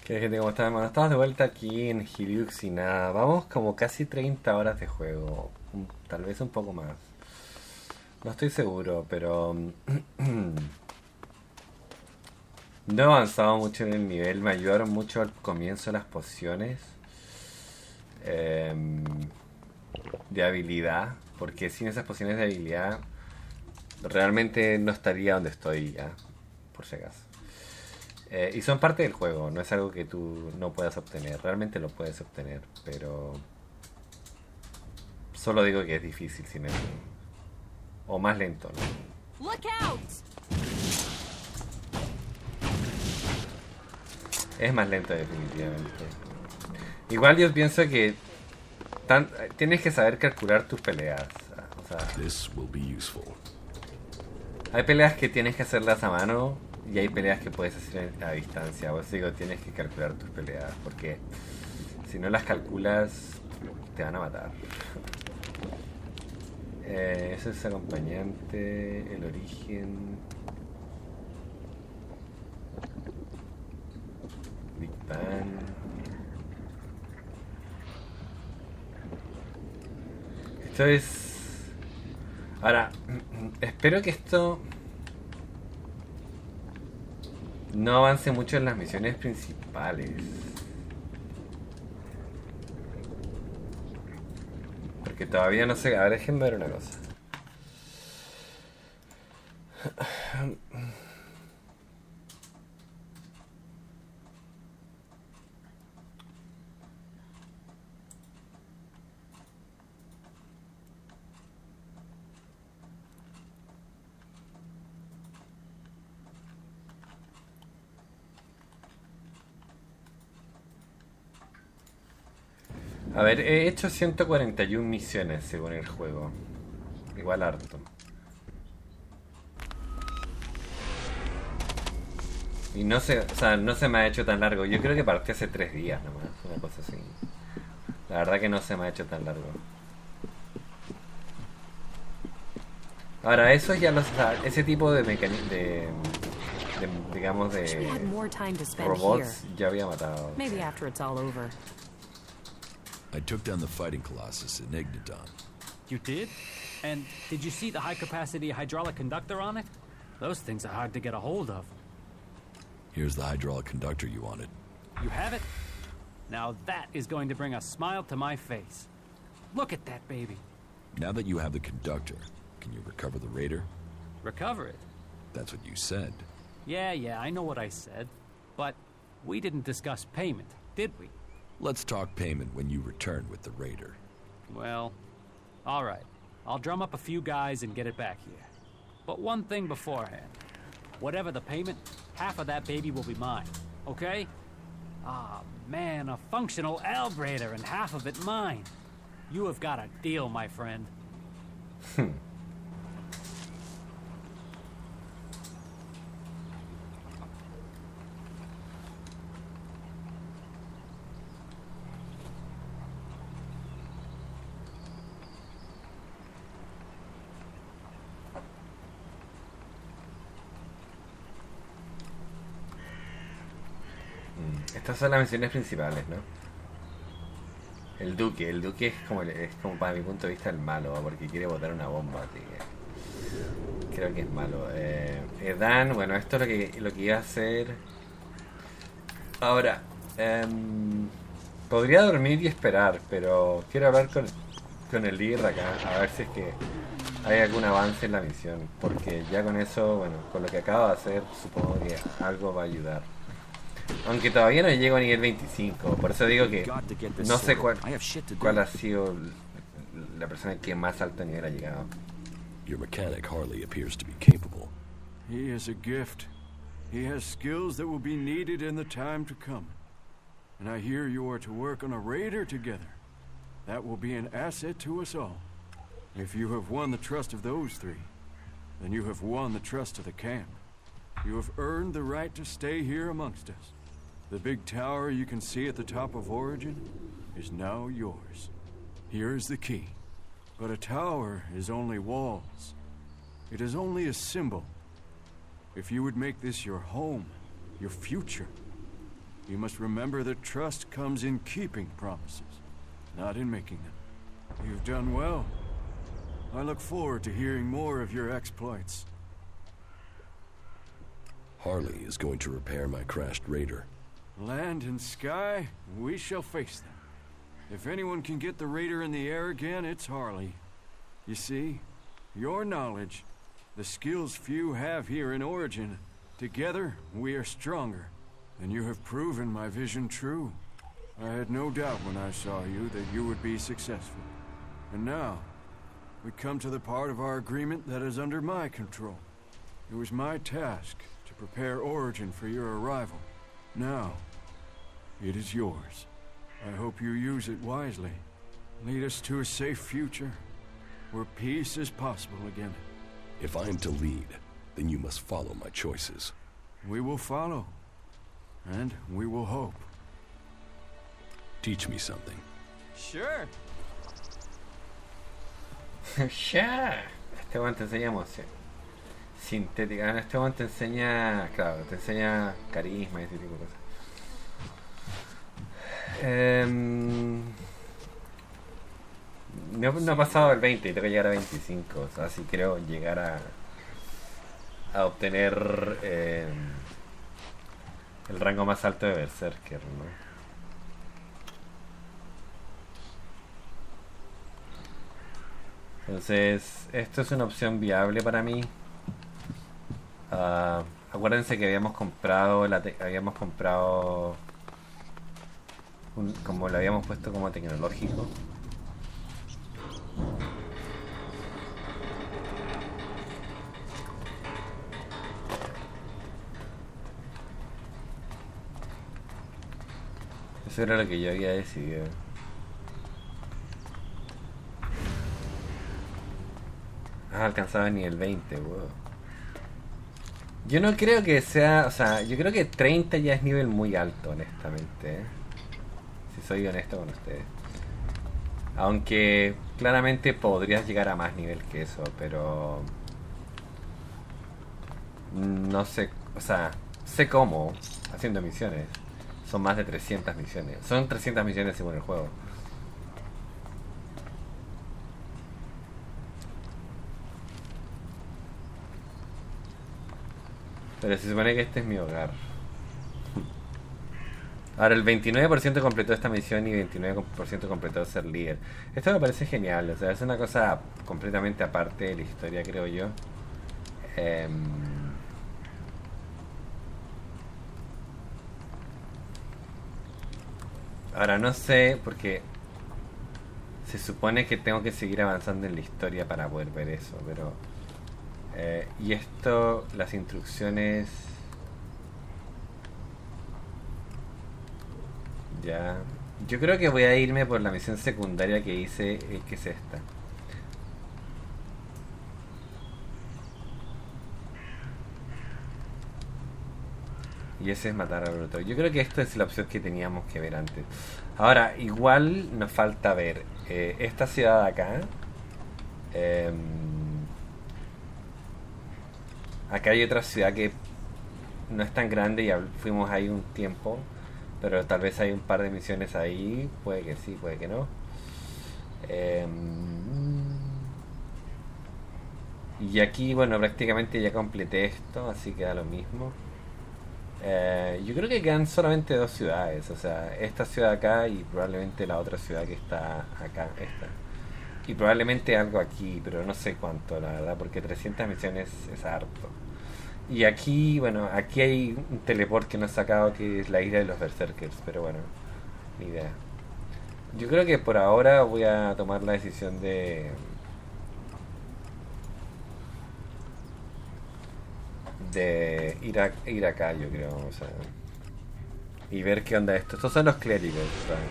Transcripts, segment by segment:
Que gente, ¿cómo estás, hermano? Estamos de vuelta aquí en Hiryux y nada. Vamos como casi 30 horas de juego. Tal vez un poco más. No estoy seguro, pero... no he avanzado mucho en el nivel. Me ayudaron mucho al comienzo las pociones de habilidad. Porque sin esas pociones de habilidad realmente no estaría donde estoy ya. Por si acaso. Y son parte del juego, no es algo que tú no puedas obtener. Realmente lo puedes obtener, pero solo digo que es difícil sin eso. O más lento, ¿no? Look out. Es más lento definitivamente. Igual yo pienso que tienes que saber calcular tus peleas. O sea, hay peleas que tienes que hacerlas a mano y hay peleas que puedes hacer a distancia. Vos digo, tienes que calcular tus peleas porque si no las calculas te van a matar. Eso es acompañante, el origen, Big Bang. Esto es... Ahora, espero que esto no avance mucho en las misiones principales. Porque todavía no sé. A ver, déjenme ver una cosa. A ver, he hecho 141 misiones según el juego. Igual harto. Y no se, o sea, no se me ha hecho tan largo. Yo creo que partí hace 3 días nomás, una cosa así. La verdad que no se me ha hecho tan largo. Ahora, eso ya los, o sea, ese tipo de digamos de robots ya había matado. Maybe after it's all over. I took down the fighting colossus in Igniton. You did? And did you see the high-capacity hydraulic conductor on it? Those things are hard to get a hold of. Here's the hydraulic conductor you wanted. You have it? Now that is going to bring a smile to my face. Look at that baby. Now that you have the conductor, can you recover the Raider? Recover it? That's what you said. Yeah, I know what I said. But we didn't discuss payment, did we? Let's talk payment when you return with the Raider. Well, all right. I'll drum up a few guys and get it back here. But one thing beforehand. Whatever the payment, half of that baby will be mine, okay? Ah, man, a functional Albrader and half of it mine. You have got a deal, my friend. Estas son las misiones principales, ¿no? El Duque es como para mi punto de vista el malo, porque quiere botar una bomba, tío. Creo que es malo. Dan, bueno, esto es lo que iba a hacer. Ahora, podría dormir y esperar, pero quiero hablar con el líder acá, a ver si es que hay algún avance en la misión, porque ya con eso, bueno, con lo que acabo de hacer, supongo que algo va a ayudar. Aunque todavía no llego a nivel 25, por eso digo que no sé cuál ha sido la persona que más alto nivel ha llegado. Your mechanic hardly appears to be capable. He is a gift. He has skills that will be needed in the time to come. And I hear you are to work on a raider together. That will be an asset to us all. If you have won the trust of those three, then you have won the trust of the camp. You have earned the right to stay here amongst us. The big tower you can see at the top of Origin is now yours. Here is the key. But a tower is only walls. It is only a symbol. If you would make this your home, your future, You must remember that trust comes in keeping promises, not in making them. You've done well. I look forward to hearing more of your exploits. Harley is going to repair my crashed raider. Land and sky, we shall face them. If anyone can get the raider in the air again, it's Harley. You see, your knowledge, the skills few have here in Origin, together we are stronger. And you have proven my vision true. I had no doubt when I saw you that you would be successful. And now, we come to the part of our agreement that is under my control. It was my task to prepare Origin for your arrival. Now, it is yours. I hope you use it wisely. Lead us to a safe future, where peace is possible again. If I am to lead, then you must follow my choices. We will follow. And we will hope. Teach me something. Sure. Ya. Este weón te enseña emoción. Sintética. En este weón te enseña. Claro, te enseña carisma y ese tipo de cosas. No he pasado el 20 y tengo que llegar a 25. O sea, si quiero llegar a obtener el rango más alto de Berserker, ¿no? Entonces, esto es una opción viable para mí. Acuérdense que habíamos comprado como lo habíamos puesto como tecnológico. Eso era lo que yo había decidido. Alcanzaba el nivel 20, wow. Yo no creo que sea, o sea, yo creo que 30 ya es nivel muy alto, honestamente, ¿eh? Si soy honesto con ustedes. Aunque claramente podrías llegar a más nivel que eso, pero no sé, o sea, sé cómo, haciendo misiones. Son más de 300 misiones. Son 300 misiones según el juego. Pero se supone que este es mi hogar. Ahora el 29% completó esta misión y 29% completó ser líder. Esto me parece genial, o sea, es una cosa completamente aparte de la historia, creo yo. Ahora no sé, porque se supone que tengo que seguir avanzando en la historia para poder ver eso, pero y esto, las instrucciones, ya, yo creo que voy a irme por la misión secundaria que hice, que es esta. Y ese es matar al bruto. Yo creo que esto es la opción que teníamos que ver antes. Ahora, igual nos falta ver esta ciudad de acá. Acá hay otra ciudad que no es tan grande y fuimos ahí un tiempo, pero tal vez hay un par de misiones ahí. Puede que sí, puede que no. Y aquí, bueno, prácticamente ya completé esto, así que da lo mismo. Yo creo que quedan solamente dos ciudades, o sea, esta ciudad acá y probablemente la otra ciudad que está acá, esta. Y probablemente algo aquí, pero no sé cuánto, la verdad, porque 300 misiones es harto. Y aquí, bueno, aquí hay un teleport que no he sacado, que es la isla de los Berserkers, pero bueno, ni idea. Yo creo que por ahora voy a tomar la decisión de ir acá, yo creo, o sea, y ver qué onda esto. Estos son los clérigos, ¿sabes?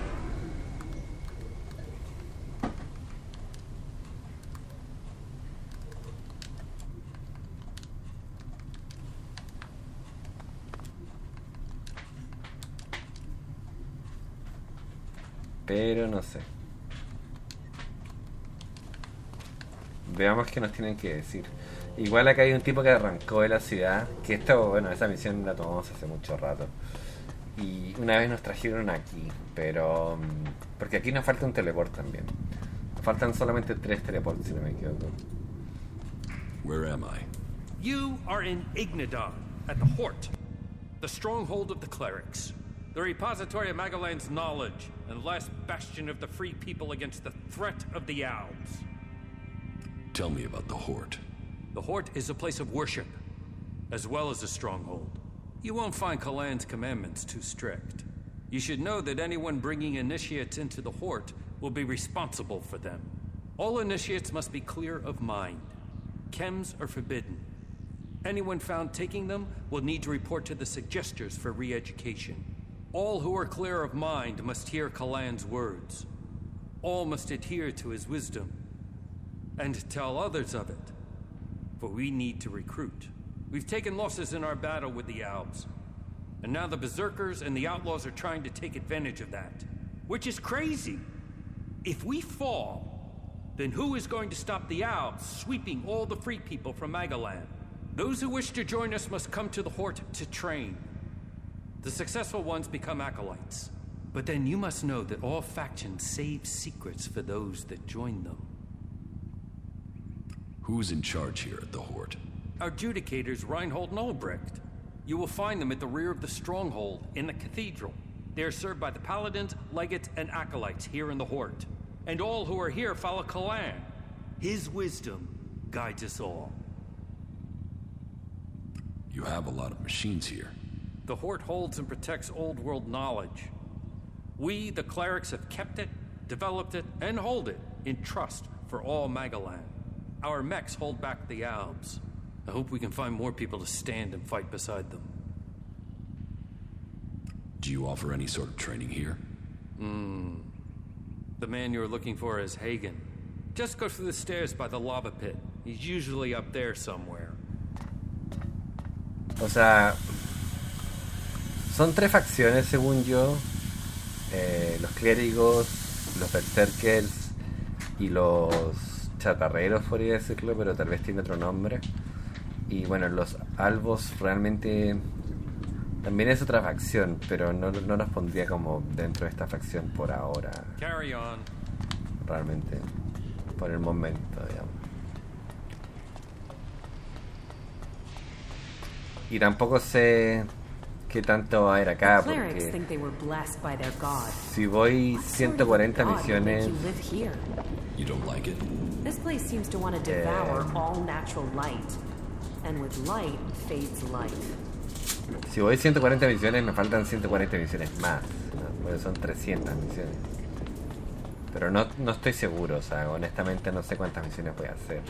Pero no sé. Veamos qué nos tienen que decir. Igual acá hay un tipo que arrancó de la ciudad. Que esto, bueno, esa misión la tomamos hace mucho rato. Y una vez nos trajeron aquí, pero... porque aquí nos falta un teleport también. Nos faltan solamente 3 teleports, si no me equivoco. Where am I? You are in Ignadon, at the Hort, the stronghold of the clerics, the repository of Magellan's knowledge, and the last bastion of the free people against the threat of the Owls. Tell me about the Hort. The Hort is a place of worship, as well as a stronghold. You won't find Calan's commandments too strict. You should know that anyone bringing initiates into the Hort will be responsible for them. All initiates must be clear of mind. Chems are forbidden. Anyone found taking them will need to report to the suggesters for re-education. All who are clear of mind must hear Calan's words. All must adhere to his wisdom, and tell others of it. For we need to recruit. We've taken losses in our battle with the Owls, and now the Berserkers and the Outlaws are trying to take advantage of that. Which is crazy. If we fall, then who is going to stop the Owls sweeping all the free people from Magellan? Those who wish to join us must come to the Hort to train. The successful ones become acolytes. But then you must know that all factions save secrets for those that join them. Who's in charge here at the Hort? Our adjudicators, Reinhold and Ulbricht. You will find them at the rear of the stronghold in the cathedral. They are served by the paladins, legates, and acolytes here in the Hort. And all who are here follow Calan. His wisdom guides us all. You have a lot of machines here. The Hort holds and protects old world knowledge. We, the clerics, have kept it, developed it, and hold it in trust for all Magellan. Our mechs hold back the Albs. I hope we can find more people to stand and fight beside them. Do you offer any sort of training here? The man you're looking for is Hagen. Just go through the stairs by the lava pit. He's usually up there somewhere. O sea, son 3 facciones según yo. Los clérigos, los berserkers y los chatarreros, podría decirlo, pero tal vez tiene otro nombre. Y bueno, los albos realmente también es otra facción, pero no los pondría como dentro de esta facción por ahora. Carry on. Realmente, por el momento, digamos. Y tampoco sé qué tanto va a ir acá, porque si voy 140 misiones... You don't like it? This place seems to want to devour all natural light, and with light fades life. Si voy 140 misiones, me faltan 140 misiones más, ¿no? Porque son 300 misiones. Pero no estoy seguro, o sea, honestamente no sé cuántas misiones voy a hacer.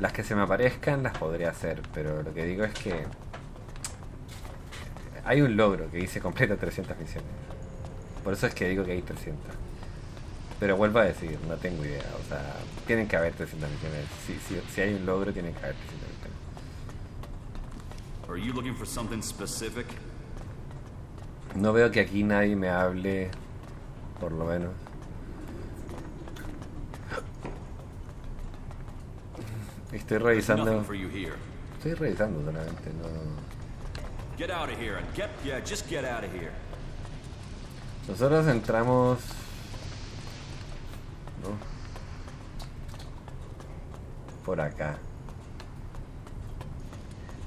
Las que se me aparezcan las podría hacer, pero lo que digo es que hay un logro que dice completa 300 misiones. Por eso es que digo que hay 300. Pero vuelvo a decir, no tengo idea, o sea, tienen que haber 300 misiones. Si hay un logro, tienen que haber 300 misiones. Are you looking for something specific? No veo que aquí nadie me hable, por lo menos. Estoy revisando. Estoy revisando solamente, no. Get out of here and just get out of here. Nosotros entramos, ¿no? Por acá.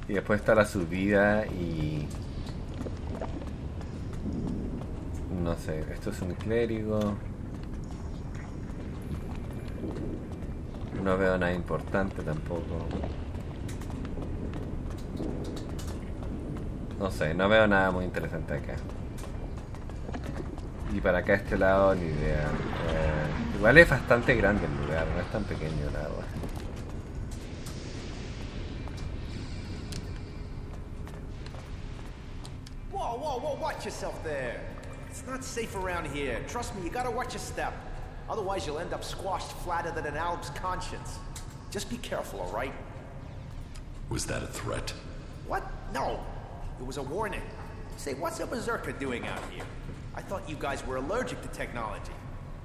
Y después está la subida y no sé, esto es un clérigo. No veo nada importante tampoco. No sé, no veo nada muy interesante acá. Y para acá este lado ni idea. Igual es bastante grande el lugar, no es tan pequeño la agua. Whoa, watch yourself there. It's not safe around here. Trust me, you gotta watch your step. Otherwise you'll end up squashed flatter than an Alb's conscience. Just be careful, alright? Was that a threat? What? No. It was a warning. Say, what's a berserker doing out here? I thought you guys were allergic to technology.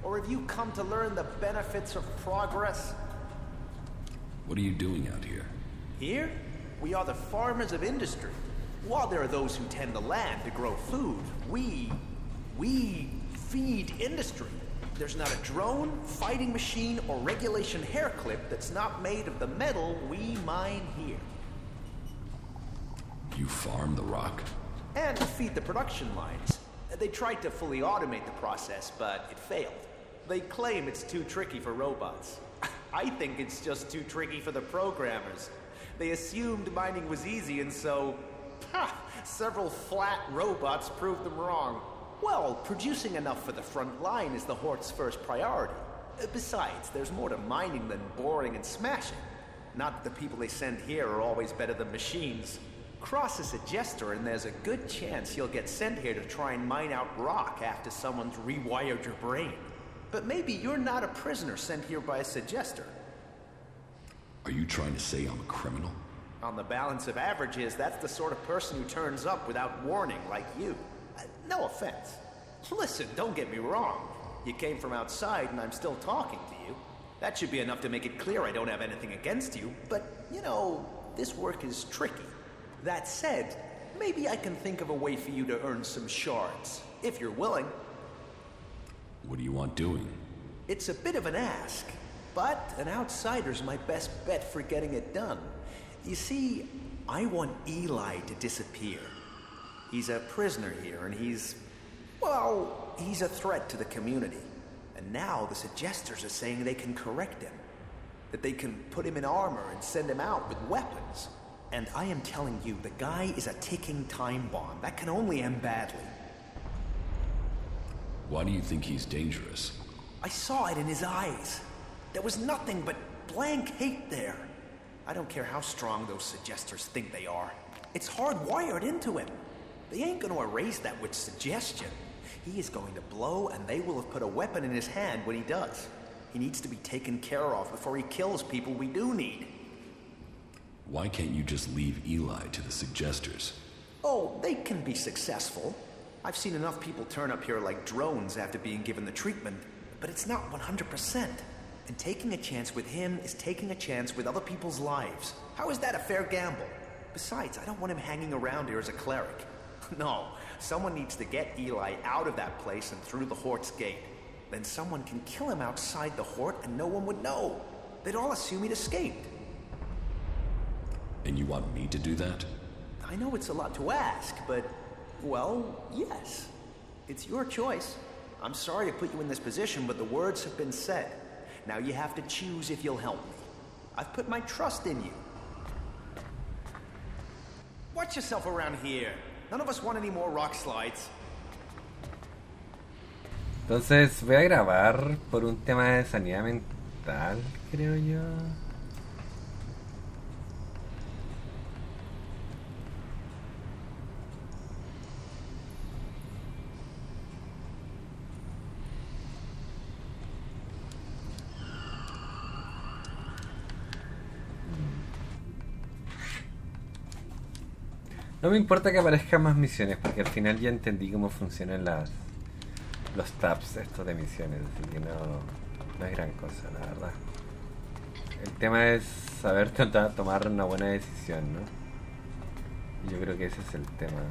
Or have you come to learn the benefits of progress? What are you doing out here? Here? We are the farmers of industry. While there are those who tend the land to grow food, we feed industry. There's not a drone, fighting machine, or regulation hair clip that's not made of the metal we mine here. You farm the rock? And feed the production lines. They tried to fully automate the process, but it failed. They claim it's too tricky for robots. I think it's just too tricky for the programmers. They assumed mining was easy, and so... several flat robots proved them wrong. Well, producing enough for the front line is the Hort's first priority. Besides, there's more to mining than boring and smashing. Not that the people they send here are always better than machines. Cross a suggester and there's a good chance you'll get sent here to try and mine out rock after someone's rewired your brain. But maybe you're not a prisoner sent here by a suggester. Are you trying to say I'm a criminal? On the balance of averages, that's the sort of person who turns up without warning, like you. No offense. Listen, don't get me wrong. You came from outside and I'm still talking to you. That should be enough to make it clear I don't have anything against you, but, you know, this work is tricky. That said, maybe I can think of a way for you to earn some shards, if you're willing. What do you want doing? It's a bit of an ask, but an outsider's my best bet for getting it done. You see, I want Eli to disappear. He's a prisoner here, and he's a threat to the community. And now the suggesters are saying they can correct him. That they can put him in armor and send him out with weapons. And I am telling you, the guy is a ticking time bomb. That can only end badly. Why do you think he's dangerous? I saw it in his eyes. There was nothing but blank hate there. I don't care how strong those suggesters think they are. It's hardwired into him. They ain't gonna erase that with suggestion. He is going to blow, and they will have put a weapon in his hand when he does. He needs to be taken care of before he kills people we do need. Why can't you just leave Eli to the suggesters? Oh, they can be successful. I've seen enough people turn up here like drones after being given the treatment, but it's not 100%. And taking a chance with him is taking a chance with other people's lives. How is that a fair gamble? Besides, I don't want him hanging around here as a cleric. No, someone needs to get Eli out of that place and through the Hort's gate. Then someone can kill him outside the Hort and no one would know. They'd all assume he'd escaped. And you want me to do that? I know it's a lot to ask, but, well, yes. It's your choice. I'm sorry to put you in this position, but the words have been said. Now you have to choose if you'll help me. I've put my trust in you. Watch yourself around here. None of us want any more rock slides. Entonces voy a grabar por un tema de sanidad mental, creo yo. No me importa que aparezcan más misiones, porque al final ya entendí cómo funcionan los tabs estos de misiones, así que no es gran cosa, la verdad. El tema es saber tomar una buena decisión, ¿no? Y yo creo que ese es el tema.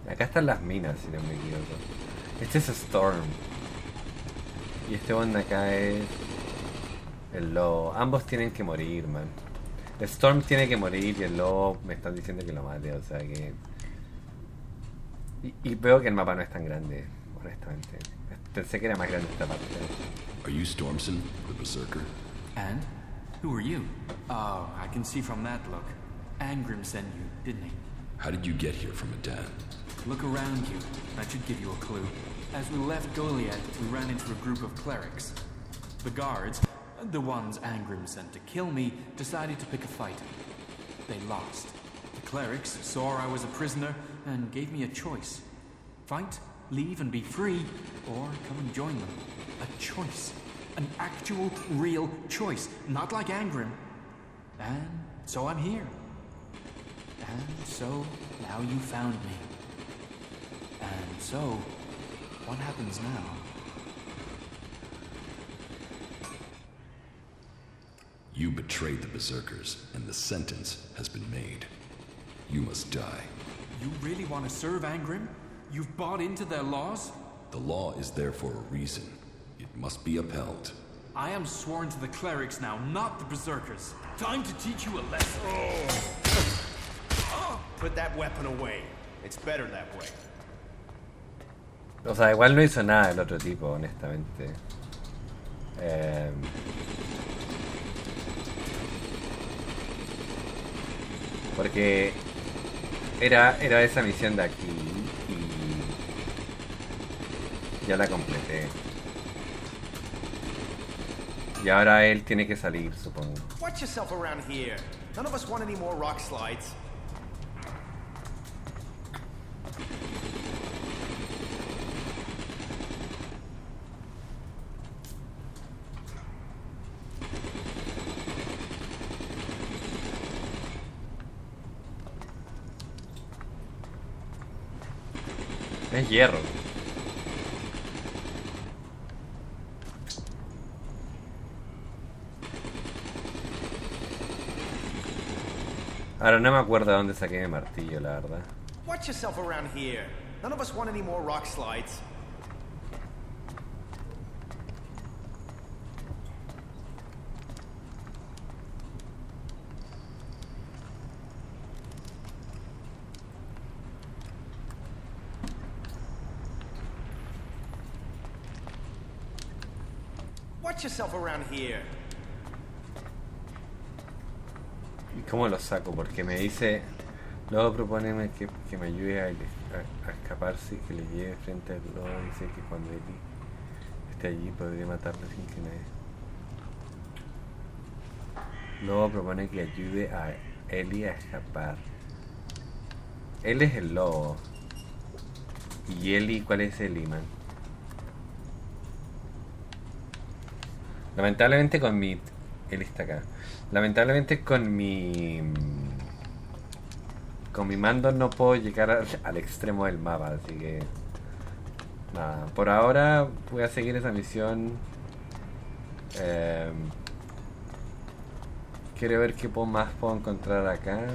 Acá están las minas, si no me equivoco. Este es Storm. Y este one de acá es el lobo. Ambos tienen que morir, man. Storm tiene que morir y el lobo me están diciendo que lo mate, o sea que... Y veo que el mapa no es tan grande, honestamente. Pensé que era más grande esta parte. Are you Stormson, the Berserker? And? Who are you? Oh, I can see from that look. Angrim sent you, didn't he? How did you get here from Adan? Look around you. That should give you a clue. As we left Goliath, we ran into a group of clerics. The guards, the ones Angrim sent to kill me, decided to pick a fight. They lost. The clerics saw I was a prisoner and gave me a choice. Fight, leave and be free, or come and join them. A choice. An actual, real choice. Not like Angrim. And so I'm here. And so, now you found me. And so, what happens now? You betrayed the Berserkers, and the sentence has been made. You must die. You really want to serve Angrim? You've bought into their laws? The law is there for a reason. It must be upheld. I am sworn to the clerics now, not the Berserkers. Time to teach you a lesson. Put that weapon away. It's better that way. O sea, igual no hizo nada el otro tipo, honestamente. Porque era esa misión de aquí y ya la completé. Y ahora él tiene que salir, supongo. Watch yourself around here. None of us want any more rock slides. Es hierro. Ahora no me acuerdo de dónde saqué mi martillo, la verdad. Watch yourself around here. None of us want any more rock slides. Watch yourself around here. ¿Y cómo lo saco? Porque me dice... Luego propóneme que me ayude a escaparse y que le lleve frente al lobo. Dice que cuando Eli esté allí podría matarlo sin que nadie... Luego propone que ayude a Eli a escapar. Él es el lobo. ¿Y Eli? ¿Cuál es Eli, man? Lamentablemente con mi... Él está acá. Lamentablemente con mi mando no puedo llegar al extremo del mapa, así que... Nada, por ahora voy a seguir esa misión. Quiero ver qué más puedo encontrar acá.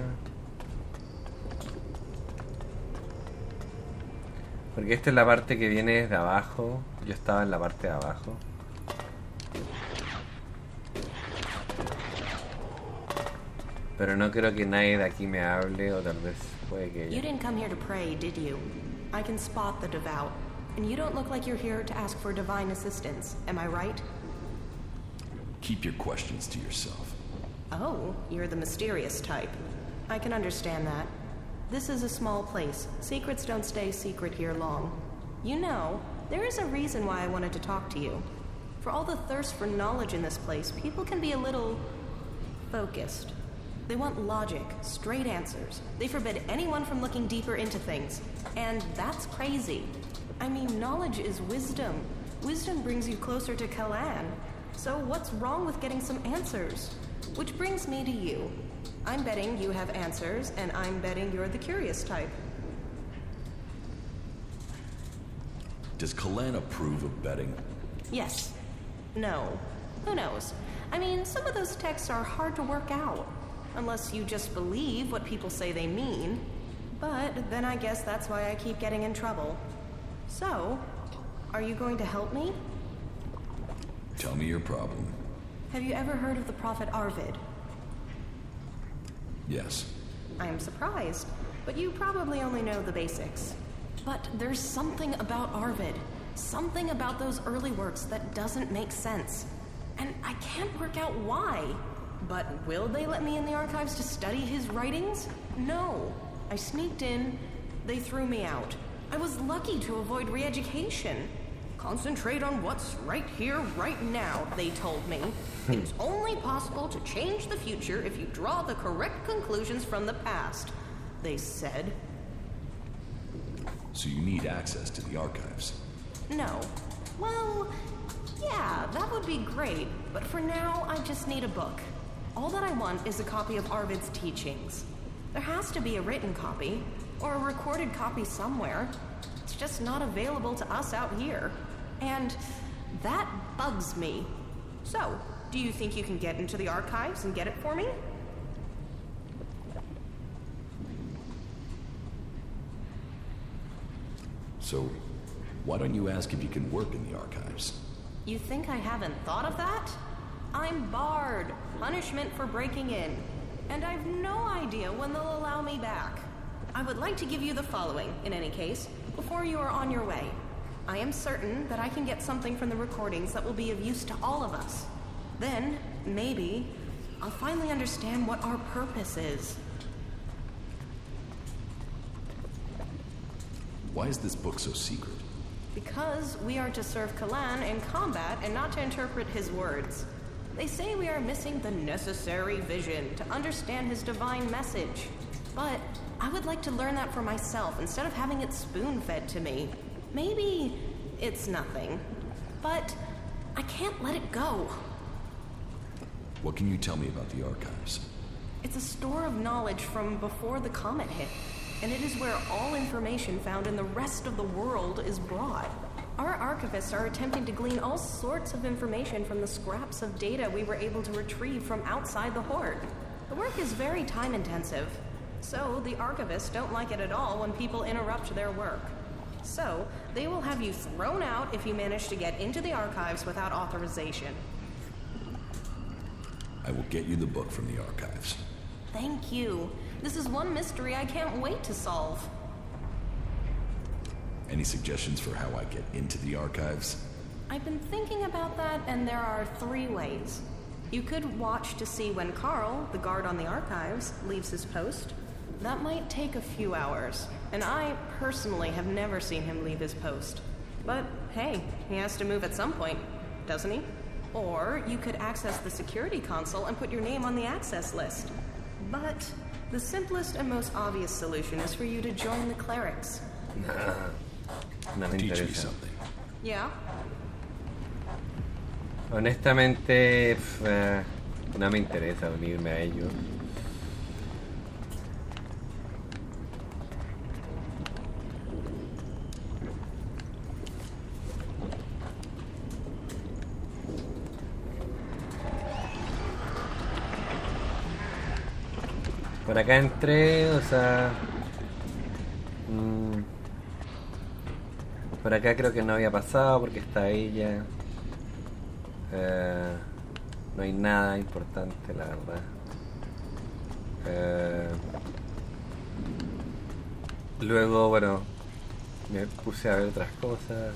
Porque esta es la parte que viene desde abajo. Yo estaba en la parte de abajo. Pero no creo que nadie de aquí me hable, o tal vez puede que You didn't come here to pray, did you? I can spot the devout. And you don't look like you're here to ask for divine assistance. Am I right? Keep your questions to yourself. Oh, you're the mysterious type. I can understand that. This is a small place. Secrets don't stay secret here long. You know, there is a reason why I wanted to talk to you. For all the thirst for knowledge in this place, people can be a little... focused. They want logic, straight answers. They forbid anyone from looking deeper into things. And that's crazy. I mean, knowledge is wisdom. Wisdom brings you closer to Calan. So what's wrong with getting some answers? Which brings me to you. I'm betting you have answers, and I'm betting you're the curious type. Does Calan approve of betting? Yes. No. Who knows? I mean, some of those texts are hard to work out. Unless you just believe what people say they mean. But then I guess that's why I keep getting in trouble. So, are you going to help me? Tell me your problem. Have you ever heard of the prophet Arvid? Yes. I am surprised, but you probably only know the basics. But there's something about Arvid, something about those early works that doesn't make sense. And I can't work out why. But will they let me in the archives to study his writings? No. I sneaked in. They threw me out. I was lucky to avoid re-education. Concentrate on what's right here, right now, they told me. It's only possible to change the future if you draw the correct conclusions from the past, they said. So you need access to the archives? No. Well, yeah, that would be great. But for now, I just need a book. All that I want is a copy of Arvid's teachings. There has to be a written copy, or a recorded copy somewhere. It's just not available to us out here. And that bugs me. So, Do you think you can get into the archives and get it for me? So, why don't you ask if you can work in the archives? You think I haven't thought of that? I'm barred. Punishment for breaking in. And I've no idea when they'll allow me back. I would like to give you the following, in any case, before you are on your way. I am certain that I can get something from the recordings that will be of use to all of us. Then, maybe, I'll finally understand what our purpose is. Why is this book so secret? Because we are to serve Calan in combat and not to interpret his words. They say we are missing the necessary vision to understand his divine message. But I would like to learn that for myself instead of having it spoon-fed to me. Maybe it's nothing, but I can't let it go. What can you tell me about the archives? It's a store of knowledge from before the comet hit, and it is where all information found in the rest of the world is brought. Our archivists are attempting to glean all sorts of information from the scraps of data we were able to retrieve from outside the Horde. The work is very time-intensive, so the archivists don't like it at all when people interrupt their work. So, they will have you thrown out if you manage to get into the archives without authorization. I will get you the book from the archives. Thank you. This is one mystery I can't wait to solve. Any suggestions for how I get into the archives? I've been thinking about that, and there are 3 ways. You could watch to see when Carl, the guard on the archives, leaves his post. That might take a few hours, and I personally have never seen him leave his post. But hey, he has to move at some point, doesn't he? Or you could access the security console and put your name on the access list. But the simplest and most obvious solution is for you to join the clerics. No me Teach me interesa. something. Yeah? Honestamente, no me interesa unirme a ellos. Por acá entré, o sea... por acá creo que no había pasado porque está ella. No hay nada importante, la verdad. Luego, bueno, me puse a ver otras cosas.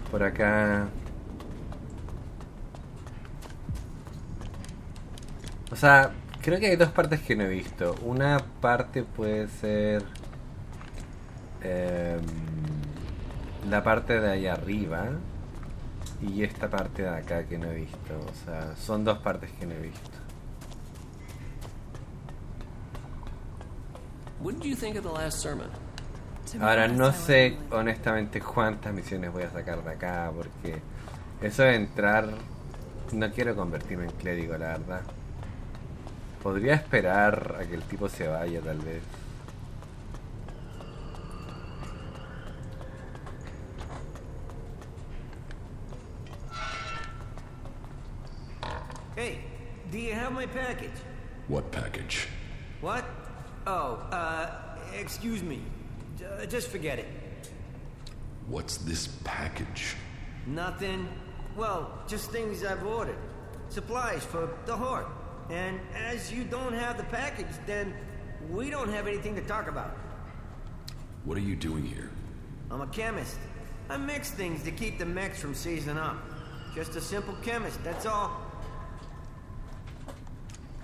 Por acá... O sea, creo que hay 2 partes que no he visto. Una parte puede ser la parte de ahí arriba y esta parte de acá que no he visto. O sea, son 2 partes que no he visto. What did you think of the last sermon? Ahora no sé honestamente cuántas misiones voy a sacar de acá porque eso de entrar, no quiero convertirme en clérigo, la verdad. Podría esperar a que el tipo se vaya, tal vez. Hey, do you have my package? What package? What? Oh, excuse me. Just forget it. What's this package? Nothing. Well, just things I've ordered. Supplies for the Horde. And as you don't have the package, then we don't have anything to talk about. What are you doing here? I'm a chemist. I mix things to keep the mechs from seizing up. Just a simple chemist, that's all.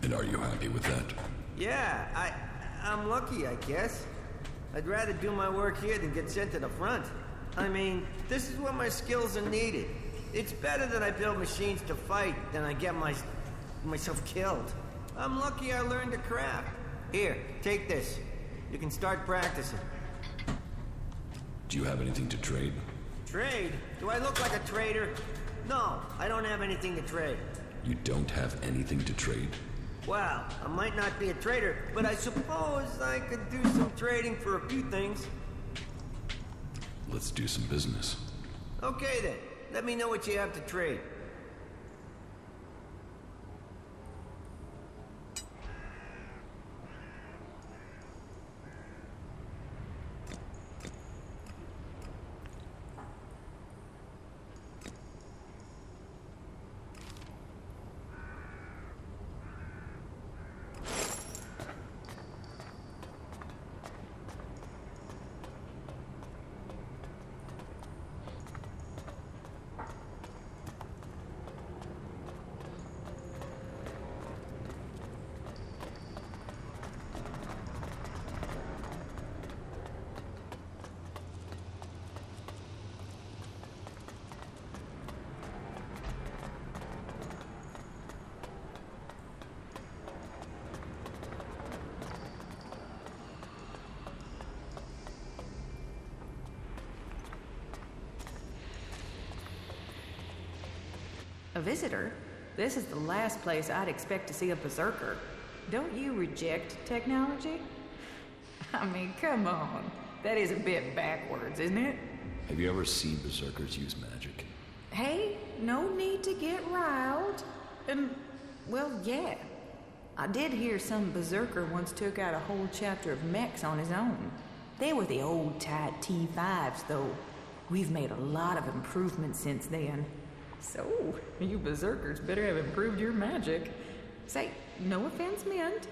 And are you happy with that? Yeah, I'm lucky, I guess. I'd rather do my work here than get sent to the front. I mean, this is where my skills are needed. It's better that I build machines to fight than I get myself killed. I'm lucky I learned to craft. Here, take this. You can start practicing. Do you have anything to trade? Trade? Do I look like a trader? No, I don't have anything to trade. You don't have anything to trade? Well, I might not be a trader, but I suppose I could do some trading for a few things. Let's do some business. Okay then. Let me know what you have to trade. A visitor? This is the last place I'd expect to see a berserker. Don't you reject technology? I mean, come on. That is a bit backwards, isn't it? Have you ever seen berserkers use magic? Hey, no need to get riled. Well, yeah. I did hear some berserker once took out a whole chapter of mechs on his own. They were the old tight T5s, though. We've made a lot of improvements since then. So, you berserkers better have improved your magic. Say, no offense meant.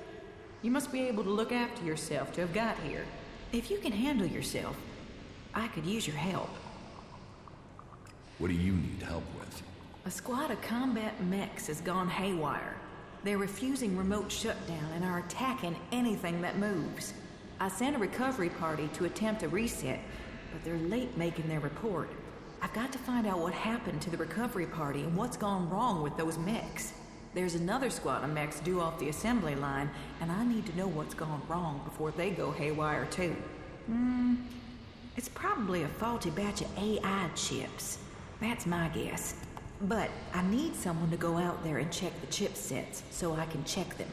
You must be able to look after yourself to have got here. If you can handle yourself, I could use your help. What do you need help with? A squad of combat mechs has gone haywire. They're refusing remote shutdown and are attacking anything that moves. I sent a recovery party to attempt a reset, but they're late making their report. I've got to find out what happened to the recovery party and what's gone wrong with those mechs. There's another squad of mechs due off the assembly line, and I need to know what's gone wrong before they go haywire too. It's probably a faulty batch of AI chips. That's my guess. But I need someone to go out there and check the chipsets so I can check them.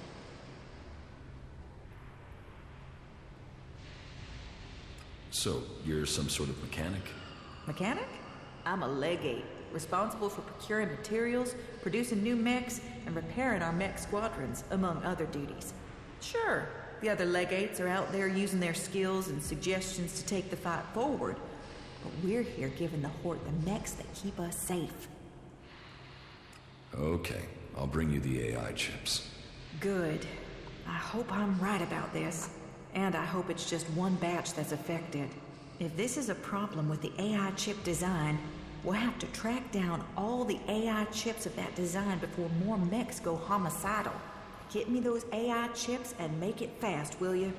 So, you're some sort of mechanic? Mechanic? I'm a legate, responsible for procuring materials, producing new mechs, and repairing our mech squadrons, among other duties. Sure, the other legates are out there using their skills and suggestions to take the fight forward, but we're here giving the Horde the mechs that keep us safe. Okay, I'll bring you the AI chips. Good. I hope I'm right about this, and I hope it's just one batch that's affected. If this is a problem with the AI chip design, we'll have to track down all the AI chips of that design before more mechs go homicidal. Get me those AI chips and make it fast, will you?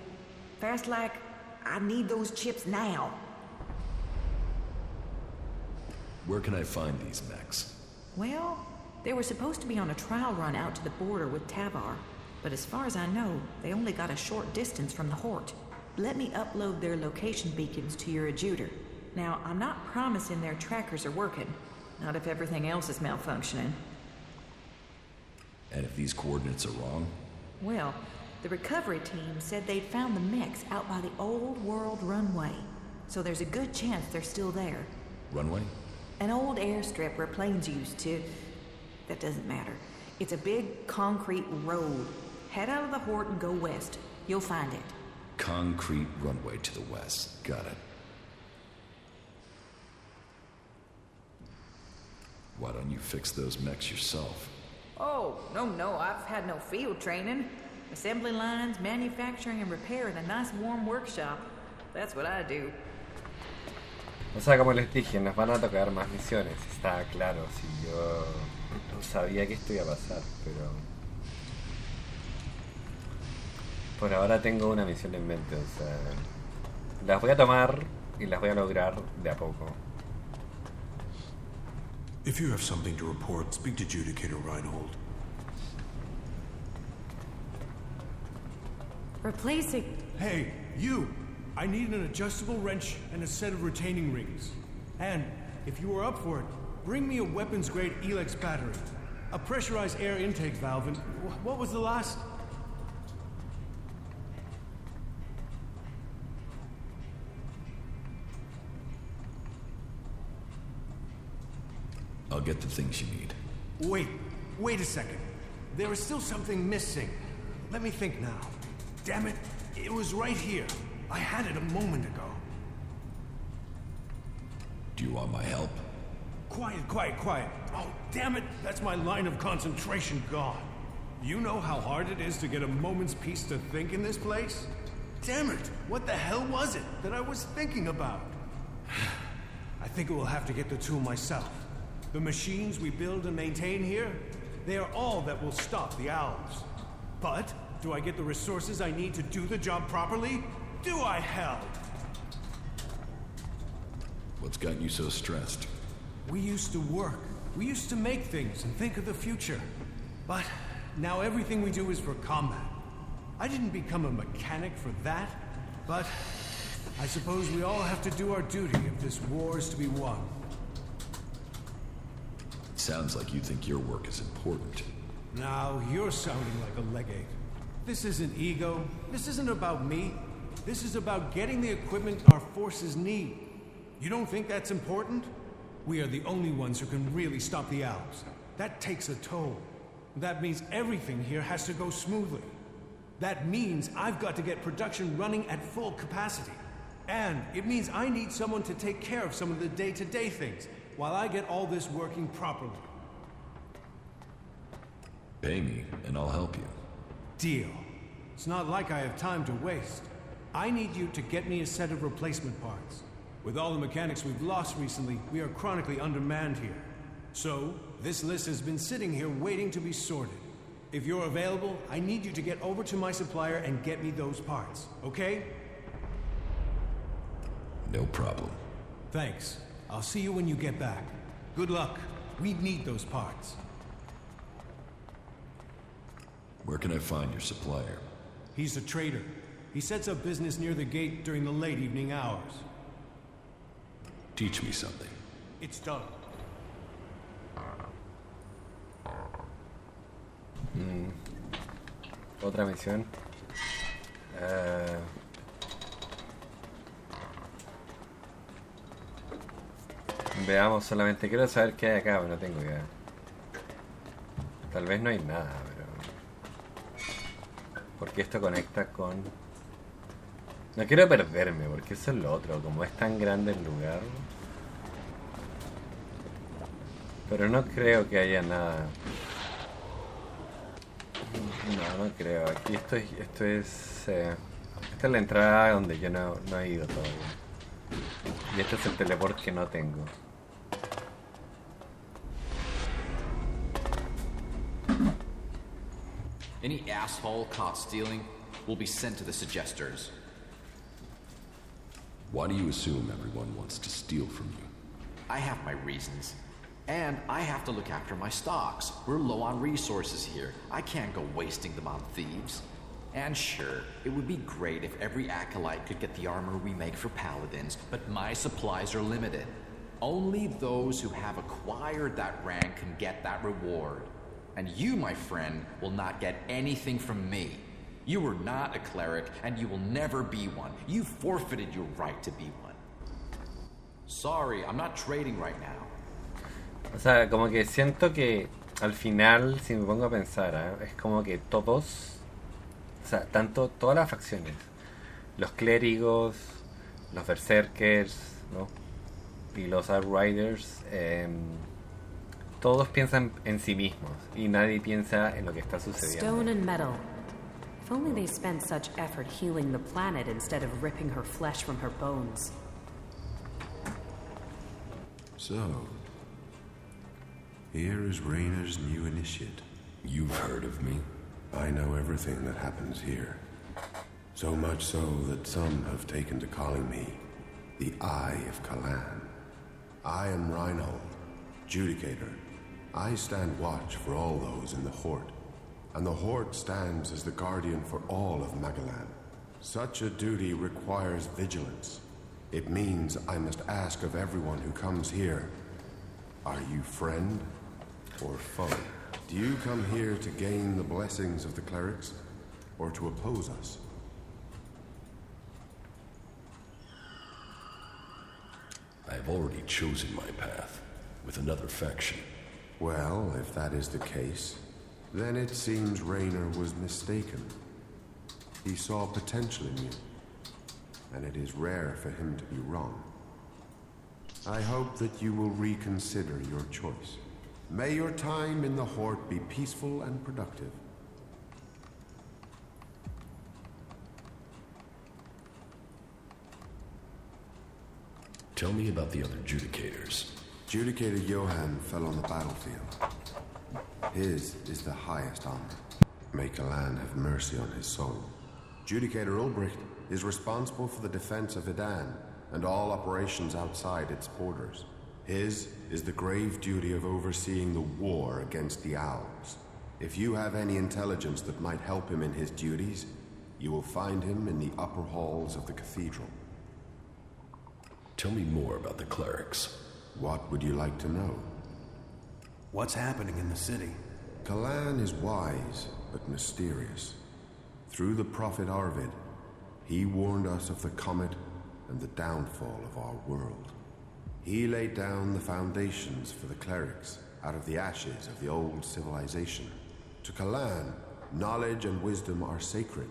Fast like, I need those chips now. Where can I find these mechs? Well, they were supposed to be on a trial run out to the border with Tavar, but as far as I know, they only got a short distance from the Horde. Let me upload their location beacons to your adjuter. Now, I'm not promising their trackers are working. Not if everything else is malfunctioning. And if these coordinates are wrong? Well, the recovery team said they'd found the mechs out by the old world runway. So there's a good chance they're still there. Runway? An old airstrip where planes used to... That doesn't matter. It's a big concrete road. Head out of the Horde and go west. You'll find it. Concrete runway to the west. Got it. Why don't you fix those mechs yourself? Oh, no, I've had no field training. Assembly lines, manufacturing and repair in a nice warm workshop. That's what I do. O sea, como les dije, nos van a tocar más misiones. Está claro, si yo sabía que esto iba a pasar, pero... Por ahora tengo una misión en mente, o sea... Las voy a tomar y las voy a lograr de a poco. If you have something to report, speak to Judicator Reinhold. Replacing... Hey, you! I need an adjustable wrench and a set of retaining rings. And, if you are up for it, bring me a weapons-grade ELEX battery. A pressurized air intake valve and... What was the last... I'll get the things you need. Wait a second. There is still something missing. Let me think now. Damn it, it was right here. I had it a moment ago. Do you want my help? Quiet. Oh, damn it, that's my line of concentration gone. You know how hard it is to get a moment's peace to think in this place? Damn it, what the hell was it that I was thinking about? I think I will have to get the tool myself. The machines we build and maintain here, they are all that will stop the owls. But, do I get the resources I need to do the job properly? Do I, hell? What's got you so stressed? We used to work. We used to make things and think of the future. But now everything we do is for combat. I didn't become a mechanic for that, but I suppose we all have to do our duty if this war is to be won. It sounds like you think your work is important. Now, you're sounding like a legate. This isn't ego. This isn't about me. This is about getting the equipment our forces need. You don't think that's important? We are the only ones who can really stop the owls. That takes a toll. That means everything here has to go smoothly. That means I've got to get production running at full capacity. And it means I need someone to take care of some of the day-to-day things while I get all this working properly. Pay me, and I'll help you. Deal. It's not like I have time to waste. I need you to get me a set of replacement parts. With all the mechanics we've lost recently, we are chronically undermanned here. So, this list has been sitting here waiting to be sorted. If you're available, I need you to get over to my supplier and get me those parts, okay? No problem. Thanks. I'll see you when you get back. Good luck. We need those parts. Where can I find your supplier? He's a trader. He sets up business near the gate during the late evening hours. Teach me something. It's done. Otra misión. Veamos, solamente quiero saber qué hay acá, pero no tengo idea. Tal vez no hay nada, pero... Porque esto conecta con... No quiero perderme, porque eso es lo otro. Como es tan grande el lugar... Pero no creo que haya nada. No creo. Aquí esto es... esta es la entrada donde yo no he ido todavía. Y este es el teleport que no tengo. Any asshole caught stealing will be sent to the suggesters. Why do you assume everyone wants to steal from you? I have my reasons. And I have to look after my stocks. We're low on resources here. I can't go wasting them on thieves. And sure, it would be great if every acolyte could get the armor we make for paladins, but my supplies are limited. Only those who have acquired that rank can get that reward. And you, my friend, will not get anything from me. You are not a cleric, and you will never be one. You forfeited your right to be one. Sorry, I'm not trading right now. O sea, como que siento que al final, si me pongo a pensar, es como que todos, o sea, tanto todas las facciones, los clérigos, los berserkers, ¿no? Y los outriders, todos piensan en sí mismos y nadie piensa en lo que está sucediendo. Stone and metal. If only they spent such effort healing the planet instead of ripping her flesh from her bones. So, here is Raynor's new initiate. You've heard of me? I know everything that happens here. So much so that some have taken to calling me the Eye of Calan. I am Reinhold, Judicator. I stand watch for all those in the Horde, and the Horde stands as the guardian for all of Magalan. Such a duty requires vigilance. It means I must ask of everyone who comes here, are you friend or foe? Do you come here to gain the blessings of the clerics, or to oppose us? I have already chosen my path. with another faction. Well, if that is the case, then it seems Raynor was mistaken. He saw potential in you, and it is rare for him to be wrong. I hope that you will reconsider your choice. May your time in the Horde be peaceful and productive. Tell me about the other Judicators. Judicator Johann fell on the battlefield. His is the highest honor. May Calan have mercy on his soul. Judicator Ulbricht is responsible for the defense of Idan and all operations outside its borders. His is the grave duty of overseeing the war against the Owls. If you have any intelligence that might help him in his duties, you will find him in the upper halls of the cathedral. Tell me more about the clerics. What would you like to know? What's happening in the city? Calan is wise, but mysterious. Through the prophet Arvid, he warned us of the comet and the downfall of our world. He laid down the foundations for the clerics out of the ashes of the old civilization. To Calan, knowledge and wisdom are sacred.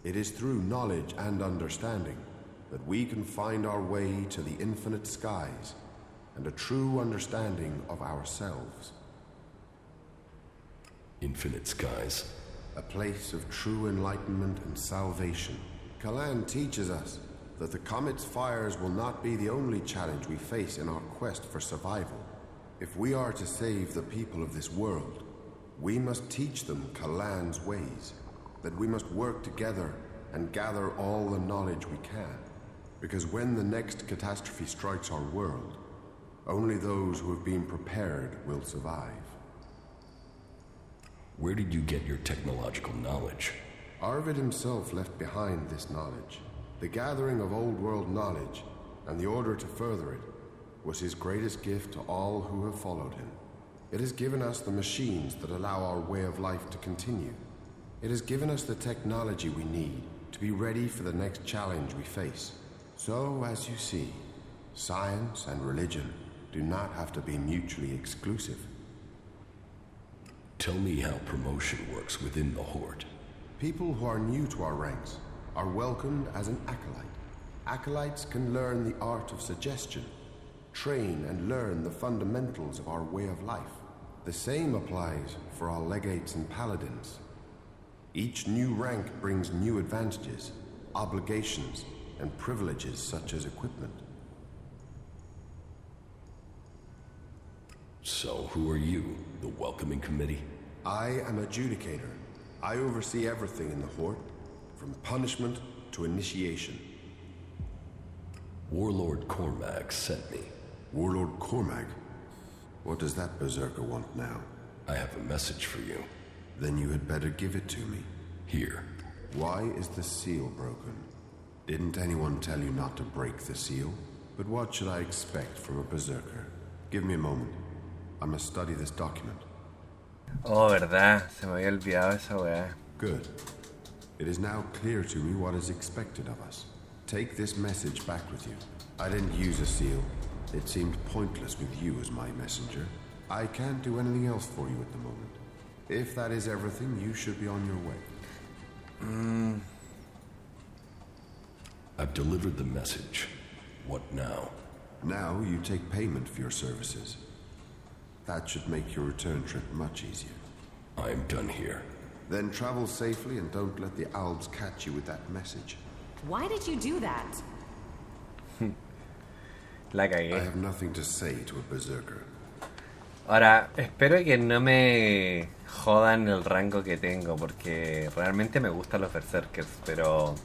It is through knowledge and understanding that we can find our way to the infinite skies and a true understanding of ourselves. Infinite skies? A place of true enlightenment and salvation. Calan teaches us that the comet's fires will not be the only challenge we face in our quest for survival. If we are to save the people of this world, we must teach them Calan's ways, that we must work together and gather all the knowledge we can. Because when the next catastrophe strikes our world, only those who have been prepared will survive. Where did you get your technological knowledge? Arvid himself left behind this knowledge. The gathering of old world knowledge, and the order to further it, was his greatest gift to all who have followed him. It has given us the machines that allow our way of life to continue. It has given us the technology we need to be ready for the next challenge we face. So, as you see, science and religion do not have to be mutually exclusive. Tell me how promotion works within the Horde. People who are new to our ranks are welcomed as an acolyte. Acolytes can learn the art of suggestion, train and learn the fundamentals of our way of life. The same applies for our legates and paladins. Each new rank brings new advantages, obligations, and privileges such as equipment. So, who are you? The welcoming committee? I am a Judicator. I oversee everything in the Horde, from punishment to initiation. Warlord Cormac sent me. Warlord Cormac? What does that berserker want now? I have a message for you. Then you had better give it to me. Here. Why is the seal broken? Didn't anyone tell you not to break the seal? But what should I expect from a berserker? Give me a moment. I must study this document. Oh, verdad. Se me había olvidado esa weá. Good. It is now clear to me what is expected of us. Take this message back with you. I didn't use a seal. It seemed pointless with you as my messenger. I can't do anything else for you at the moment. If that is everything, you should be on your way. I've delivered the message. What now? Now you take payment for your services. That should make your return trip much easier. I'm done here. Then travel safely and don't let the Alps catch you with that message. Why did you do that? La cagué. I have nothing to say to a berserker. Ahora, espero que no me jodan el rango que tengo, porque realmente me gustan los berserkers, pero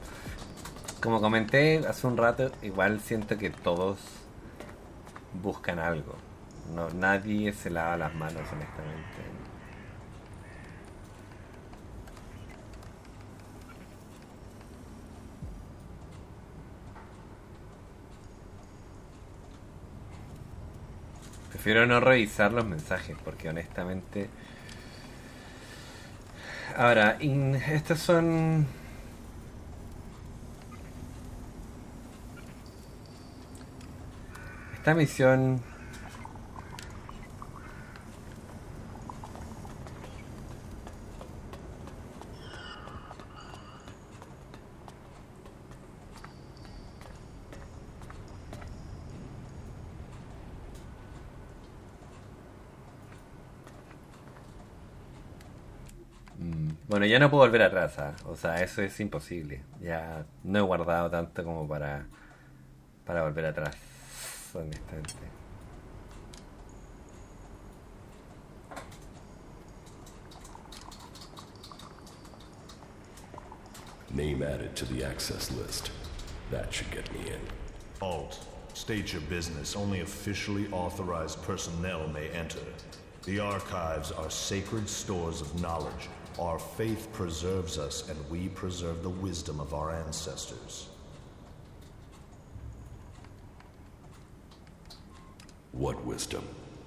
como comenté hace un rato, igual siento que todos buscan algo. No, nadie se lava las manos, honestamente. Prefiero no revisar los mensajes, porque honestamente... Ahora, estos son... Esta misión Bueno, ya no puedo volver atrás, ¿ah? O sea, eso es imposible. Ya no he guardado tanto como para volver atrás, honestamente. Name added to the access list. That should get me in. Alt, state your business. Only officially authorized personnel may enter. The archives are sacred stores of knowledge. Our faith preserves us, and we preserve the wisdom of our ancestors. What wisdom?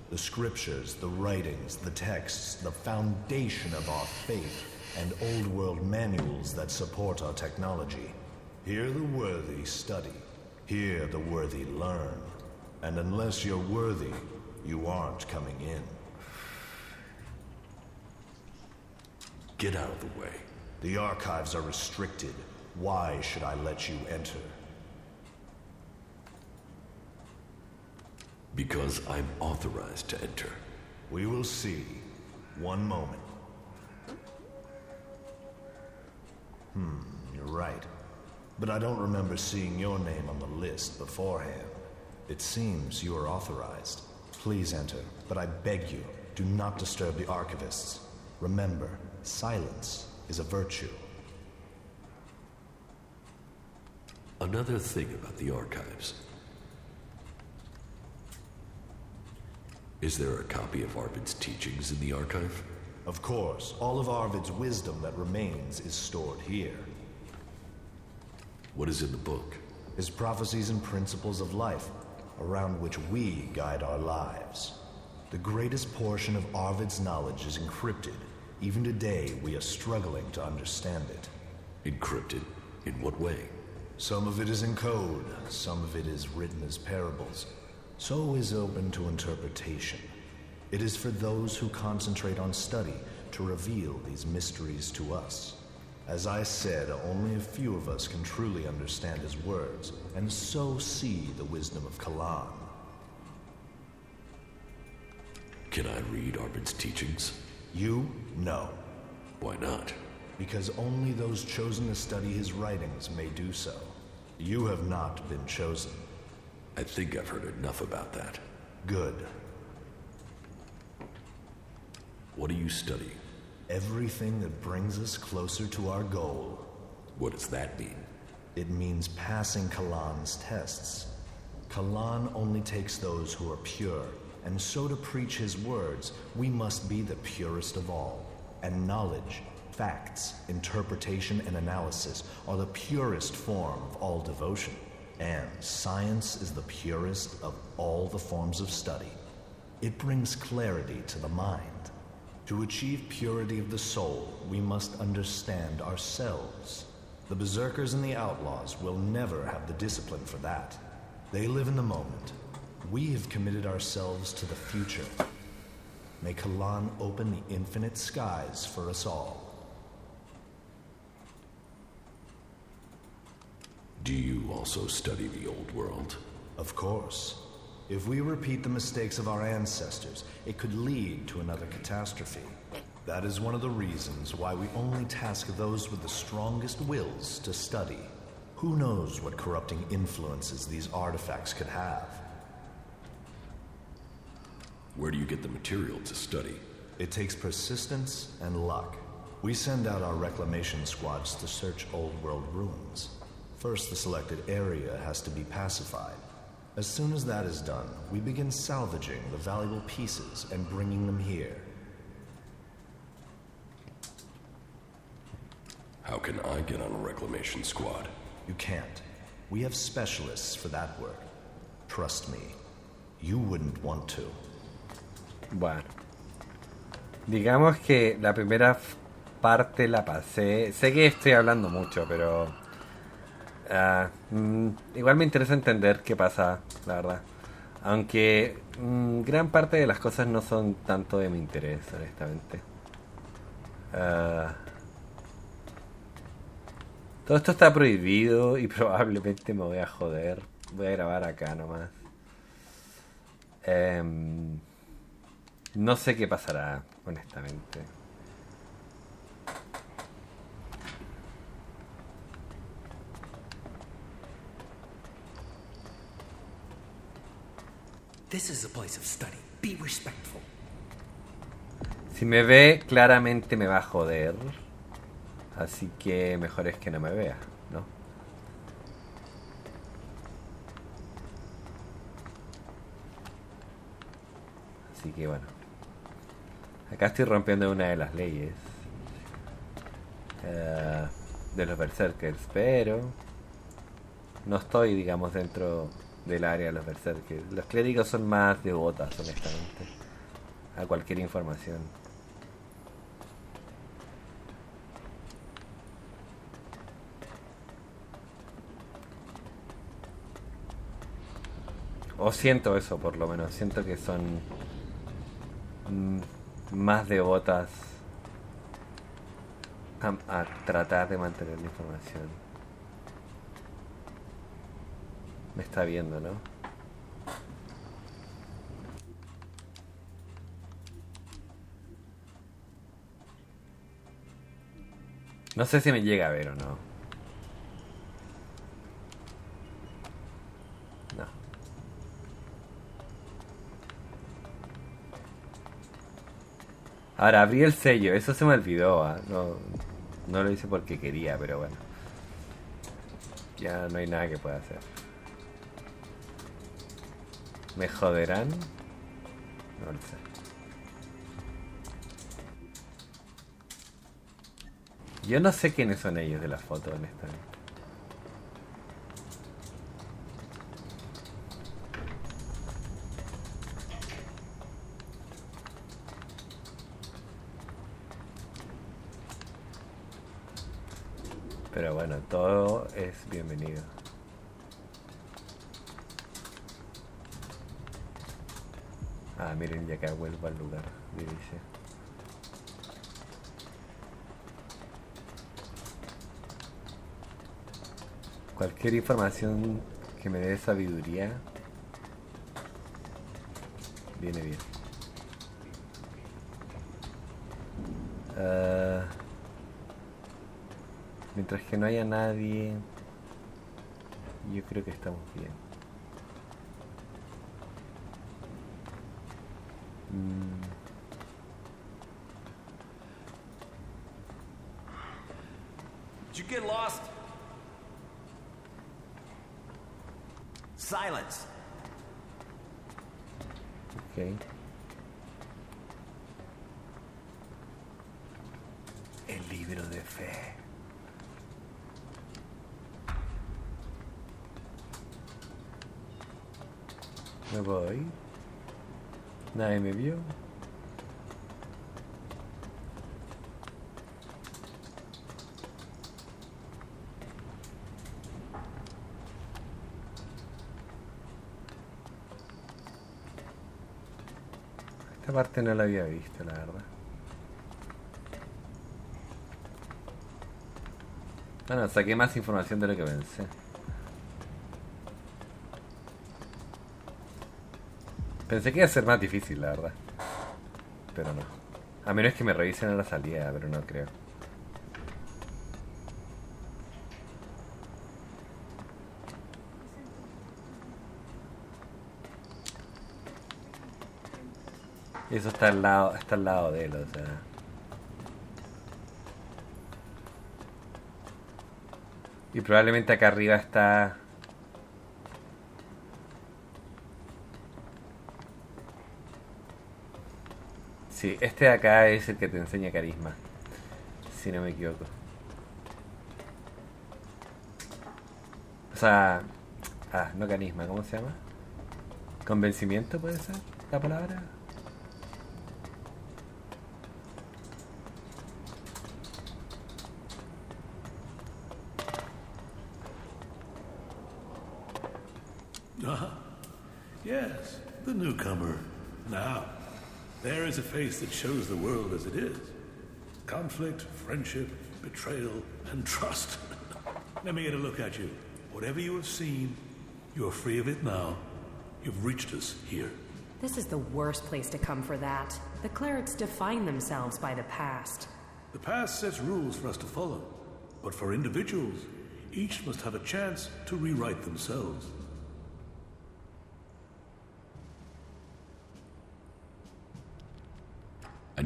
The scriptures, the writings, the texts, the foundation of our faith, and old-world manuals that support our technology. Here the worthy study. Here the worthy learn. And unless you're worthy, you aren't coming in. Get out of the way. The archives are restricted. Why should I let you enter? Because I'm authorized to enter. We will see. One moment. You're right. But I don't remember seeing your name on the list beforehand. It seems you are authorized. Please enter, but I beg you, do not disturb the archivists. Remember, silence is a virtue. Another thing about the archives. Is there a copy of Arvid's teachings in the archive? Of course. All of Arvid's wisdom that remains is stored here. What is in the book? His prophecies and principles of life, around which we guide our lives. The greatest portion of Arvid's knowledge is encrypted. Even today, we are struggling to understand it. Encrypted? In what way? Some of it is in code, some of it is written as parables. So is open to interpretation. It is for those who concentrate on study to reveal these mysteries to us. As I said, only a few of us can truly understand his words, and so see the wisdom of Calan. Can I read Arvid's teachings? You? No. Why not? Because only those chosen to study his writings may do so. You have not been chosen. I think I've heard enough about that. Good. What do you study? Everything that brings us closer to our goal. What does that mean? It means passing Calan's tests. Calan only takes those who are pure, and so to preach his words, we must be the purest of all. And knowledge, facts, interpretation, and analysis are the purest form of all devotion. And science is the purest of all the forms of study. It brings clarity to the mind. To achieve purity of the soul, we must understand ourselves. The berserkers and the outlaws will never have the discipline for that. They live in the moment. We have committed ourselves to the future. May Calan open the infinite skies for us all. Do you also study the old world? Of course. If we repeat the mistakes of our ancestors, it could lead to another catastrophe. That is one of the reasons why we only task those with the strongest wills to study. Who knows what corrupting influences these artifacts could have? Where do you get the material to study? It takes persistence and luck. We send out our reclamation squads to search old world ruins. First, the selected area has to be pacified. As soon as that is done, we begin salvaging the valuable pieces and bringing them here. How can I get on a reclamation squad? You can't. We have specialists for that work. Trust me, you wouldn't want to. Bueno, digamos que la primera parte la pasé. Sé que estoy hablando mucho, pero igual me interesa entender qué pasa, la verdad. Aunque gran parte de las cosas no son tanto de mi interés, honestamente. Todo esto está prohibido y probablemente me voy a joder. Voy a grabar acá nomás. No sé qué pasará, honestamente. This is a place of study. Be respectful. Si me ve, claramente me va a joder. Así que mejor es que no me vea, ¿no? Así que bueno. Acá estoy rompiendo una de las leyes de los berserkers, pero no estoy, digamos, dentro del área de los berserkers. Los clérigos son más devotas, honestamente, a cualquier información. O siento eso, por lo menos. Siento que son más devotas a tratar de mantener la información. Me está viendo, ¿no? No sé si me llega a ver o no. No. Ahora, abrí el sello. Eso se me olvidó. No lo hice porque quería, pero bueno. Ya no hay nada que pueda hacer. ¿Me joderán? No lo sé. Yo no sé quiénes son ellos de la foto, honestamente. Pero bueno, todo es bienvenido. Ah, miren, ya acá vuelvo al lugar, dice. Cualquier información que me dé sabiduría viene bien. Mientras que no haya nadie, yo creo que estamos bien. Did you get lost? Silence. Okay. El libro de fe. Me voy. Nadie me vio. Esta parte no la había visto, la verdad. Bueno, saqué más información de lo que pensé. Pensé que iba a ser más difícil, la verdad. Pero no. A menos que me revisen a la salida, pero no creo. Y eso está al lado de él, o sea. Y probablemente acá arriba está... Sí, este de acá es el que te enseña carisma, si no me equivoco. O sea... no carisma, ¿cómo se llama? ¿Convencimiento puede ser la palabra? Yes, the newcomer. Now, there is a face that shows the world as it is. Conflict, friendship, betrayal, and trust. Let me get a look at you. Whatever you have seen, you are free of it now. You've reached us here. This is the worst place to come for that. The clerics define themselves by the past. The past sets rules for us to follow. But for individuals, each must have a chance to rewrite themselves.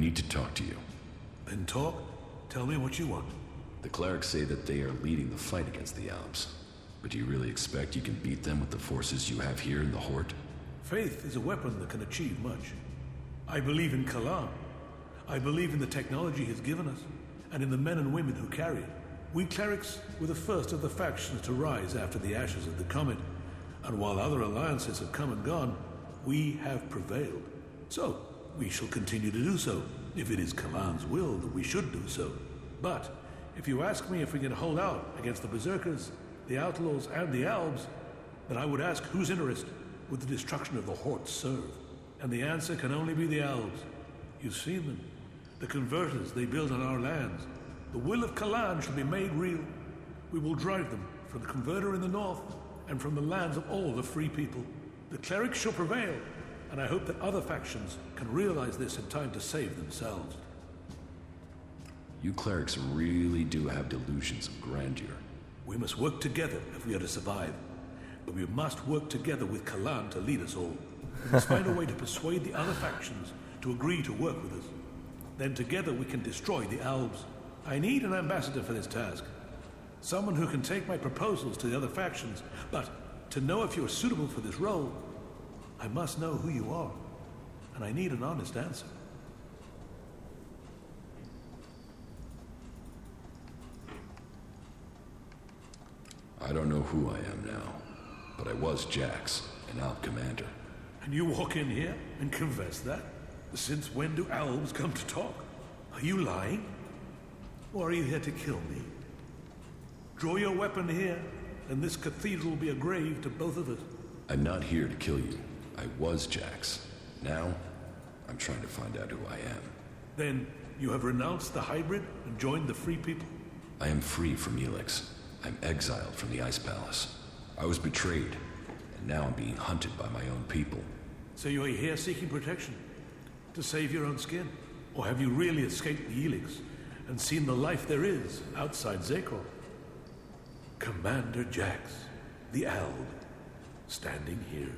need to talk to you. Then talk? Tell me what you want. The clerics say that they are leading the fight against the Alps. But do you really expect you can beat them with the forces you have here in the Horde? Faith is a weapon that can achieve much. I believe in Calan. I believe in the technology he's given us, and in the men and women who carry it. We clerics were the first of the factions to rise after the ashes of the comet, and while other alliances have come and gone, we have prevailed. So, we shall continue to do so, if it is Calan's will that we should do so. But, if you ask me if we can hold out against the Berserkers, the Outlaws, and the Albs, then I would ask whose interest would the destruction of the Horde serve? And the answer can only be the Albs. You've seen them. The converters they build on our lands. The will of Calan shall be made real. We will drive them from the converter in the north and from the lands of all the free people. The clerics shall prevail, and I hope that other factions can realize this in time to save themselves. You clerics really do have delusions of grandeur. We must work together if we are to survive. But we must work together with Calan to lead us all. We must find a way to persuade the other factions to agree to work with us. Then together we can destroy the Albs. I need an ambassador for this task. Someone who can take my proposals to the other factions. But to know if you are suitable for this role, I must know who you are. And I need an honest answer. I don't know who I am now, but I was Jax, an Alp commander. And you walk in here and confess that? Since when do Albs come to talk? Are you lying? Or are you here to kill me? Draw your weapon here, and this cathedral will be a grave to both of us. I'm not here to kill you. I was Jax. Now, I'm trying to find out who I am. Then, you have renounced the hybrid and joined the free people? I am free from ELEX. I'm exiled from the Ice Palace. I was betrayed, and now I'm being hunted by my own people. So you are here seeking protection? To save your own skin? Or have you really escaped the ELEX and seen the life there is outside Zakor? Commander Jax, the Alb, standing here.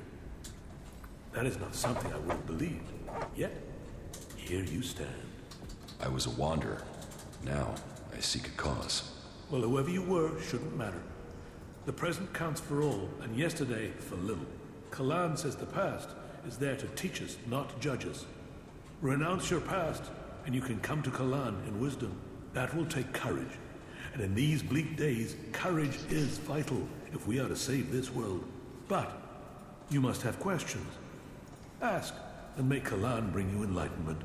That is not something I would have believed. Yet, here you stand. I was a wanderer. Now, I seek a cause. Well, whoever you were shouldn't matter. The present counts for all, and yesterday for little. Calan says the past is there to teach us, not judge us. Renounce your past, and you can come to Calan in wisdom. That will take courage. And in these bleak days, courage is vital if we are to save this world. But you must have questions. Ask, and may Calan bring you enlightenment.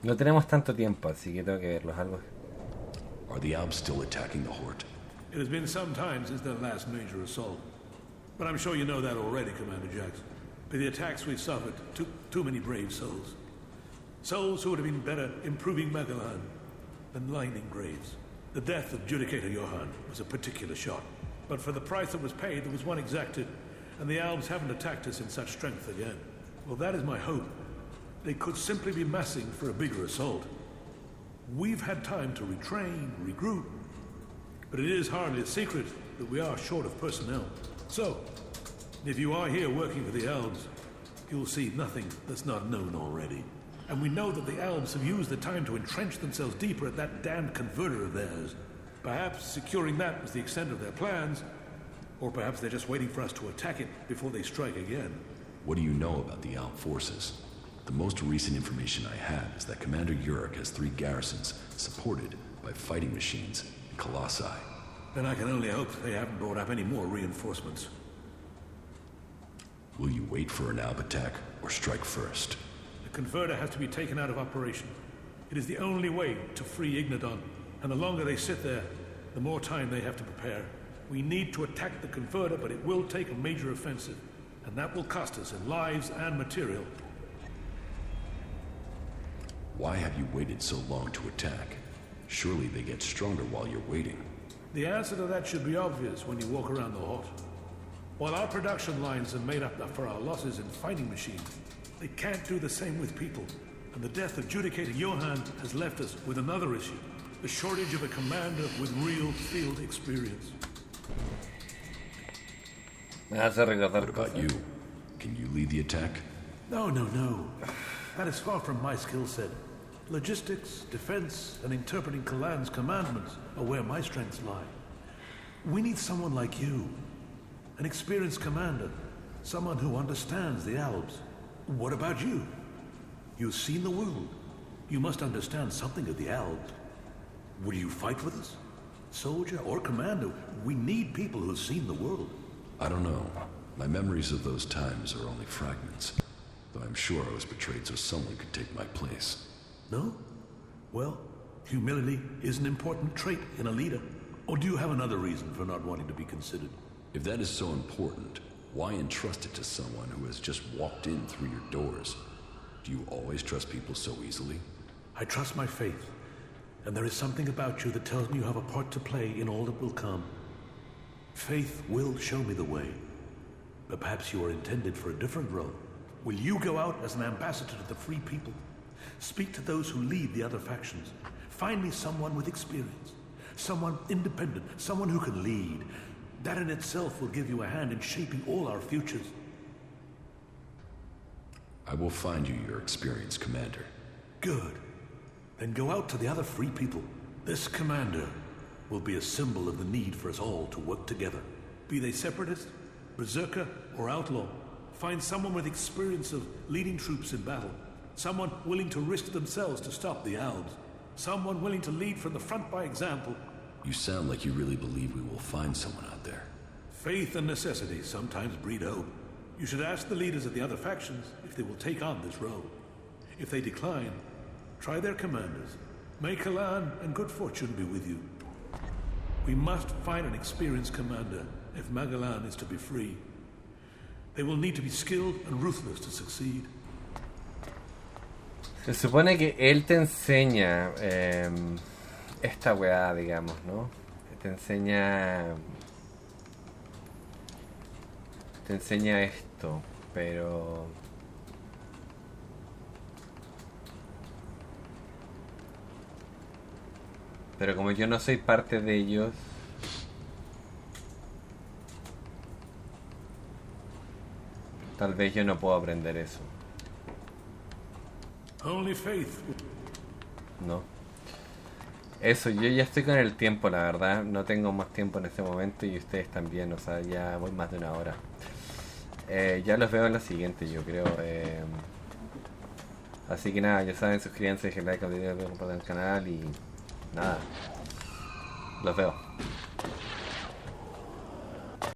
No tenemos tanto tiempo, así que tengo que verlos algo. Are the Alps still attacking the Horde? It has been some time since their last major assault. But I'm sure you know that already, Commander Jax. But the attacks we've suffered took too many brave souls. Souls who would have been better improving Magalan than lying in graves. The death of Judicator Johann was a particular shock. But for the price that was paid, there was one exacted, and the Alps haven't attacked us in such strength again. Well, that is my hope. They could simply be massing for a bigger assault. We've had time to retrain, regroup, but it is hardly a secret that we are short of personnel. So, if you are here working for the Albs, you'll see nothing that's not known already. And we know that the Albs have used the time to entrench themselves deeper at that damned converter of theirs. Perhaps securing that was the extent of their plans, or perhaps they're just waiting for us to attack it before they strike again. What do you know about the Alp forces? The most recent information I have is that Commander Uruk has 3 garrisons supported by fighting machines and colossi. Then I can only hope they haven't brought up any more reinforcements. Will you wait for an Alp attack or strike first? The converter has to be taken out of operation. It is the only way to free Ignadon, and the longer they sit there, the more time they have to prepare. We need to attack the converter, but it will take a major offensive, and that will cost us in lives and material. Why have you waited so long to attack? Surely they get stronger while you're waiting. The answer to that should be obvious when you walk around the Horde. While our production lines have made up for our losses in fighting machines, they can't do the same with people. And the death of Judicator Johann has left us with another issue. The shortage of a commander with real field experience. What about you? Can you lead the attack? No. That is far from my skill set. Logistics, defense, and interpreting Calan's commandments are where my strengths lie. We need someone like you. An experienced commander. Someone who understands the Alps. What about you? You've seen the world. You must understand something of the Alps. Will you fight with us? Soldier or commander, we need people who've seen the world. I don't know. My memories of those times are only fragments. Though I'm sure I was betrayed so someone could take my place. No? Well, humility is an important trait in a leader. Or do you have another reason for not wanting to be considered? If that is so important, why entrust it to someone who has just walked in through your doors? Do you always trust people so easily? I trust my faith. And there is something about you that tells me you have a part to play in all that will come. Faith will show me the way. But perhaps you are intended for a different role. Will you go out as an ambassador to the free people? Speak to those who lead the other factions. Find me someone with experience. Someone independent. Someone who can lead. That in itself will give you a hand in shaping all our futures. I will find you your experienced commander. Good. Then go out to the other free people. This commander will be a symbol of the need for us all to work together. Be they separatist, berserker, or outlaw. Find someone with experience of leading troops in battle. Someone willing to risk themselves to stop the Alps. Someone willing to lead from the front by example. You sound like you really believe we will find someone out there. Faith and necessity sometimes breed hope. You should ask the leaders of the other factions if they will take on this role. If they decline, try their commanders. May Calan and good fortune be with you. We must find an experienced commander if Magalan is to be free. They will need to be skilled and ruthless to succeed. Se supone que él te enseña esta weá, digamos, ¿no? Te enseña esto, pero como yo no soy parte de ellos, tal vez yo no puedo aprender eso. Only faith. No. Eso, yo ya estoy con el tiempo, la verdad. No tengo más tiempo en este momento y ustedes también, o sea, ya voy más de una hora. Ya los veo en la siguiente, yo creo. Así que nada, ya saben, suscríbanse, dejen like al video, compartan el canal y nada. Los veo.